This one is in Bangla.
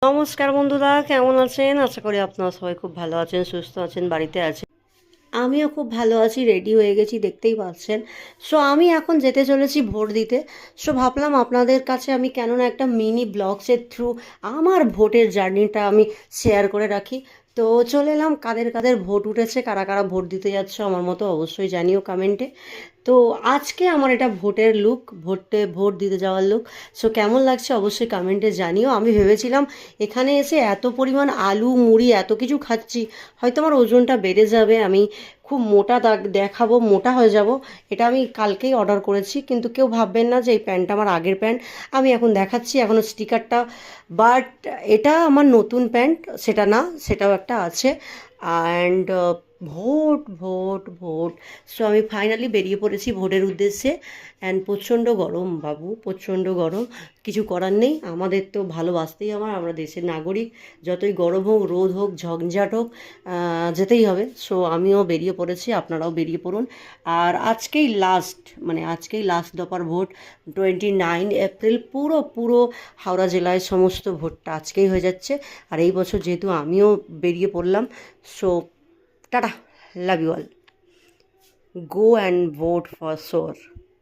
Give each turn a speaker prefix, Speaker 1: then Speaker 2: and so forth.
Speaker 1: নমস্কার বন্ধুরা, কেমন আছেন? আশা করি আপনারা সবাই খুব ভালো আছেন, সুস্থ আছেন, বাড়িতে আছেন। আমিও খুব ভালো আছি, রেডি হয়ে গেছি, দেখতেই পাচ্ছেন। সো আমি এখন যেতে চলেছি ভোট দিতে। সো ভাবলাম আপনাদের কাছে আমি কেননা একটা মিনি ব্লগসের থ্রু আমার ভোটের জার্নিটা আমি শেয়ার করে রাখি। তো চলে এলাম, কাদের কাদের ভোট উঠেছে, কারা কারা ভোট দিতে যাচ্ছ আমার মতো অবশ্যই জানিও কমেন্টে। তো আজকে আমার এটা ভোটের লুক, ভোট দিতে যাওয়ার লুক। সো কেমন লাগছে অবশ্যই কমেন্টে জানিও। আমি ভেবেছিলাম এখানে এসে এত পরিমাণ আলু মুড়ি এত কিছু খাচ্ছি, হয়তো আমার ওজনটা বেড়ে যাবে, আমি খুব মোটা দেখাবো, মোটা হয়ে যাব। এটা আমি কালকেই অর্ডার করেছি, কিন্তু কেউ ভাববেন না যে এই প্যান্টটা আমার আগের প্যান্ট। আমি এখন দেখাচ্ছি এখনও স্টিকারটা, বাট এটা আমার নতুন প্যান্ট সেটা না, সেটাও একটা আছে। And vote vote vote. So আমি ফাইনালি বেরিয়ে পড়েছি ভোটের উদ্দেশ্যে। অ্যান্ড প্রচণ্ড গরম বাবু, প্রচণ্ড গরম। কিছু করার নেই, আমাদের তো ভালোবাসতেই আমরা দেশের নাগরিক। যতই গরম হোক, রোদ হোক, ঝঞ্ঝাট হোক, যেতেই হবে। সো আমিও বেরিয়ে পড়েছি, আপনারাও বেরিয়ে পড়ুন। আর আজকেই লাস্ট দফার ভোট। 29 এপ্রিল পুরো পুরো হাওড়া জেলায় সমস্ত ভোটটা আজকেই হয়ে যাচ্ছে। আর এই বছর যেহেতু আমিও বেরিয়ে পড়লাম, so tata, love you all, go and vote for sure.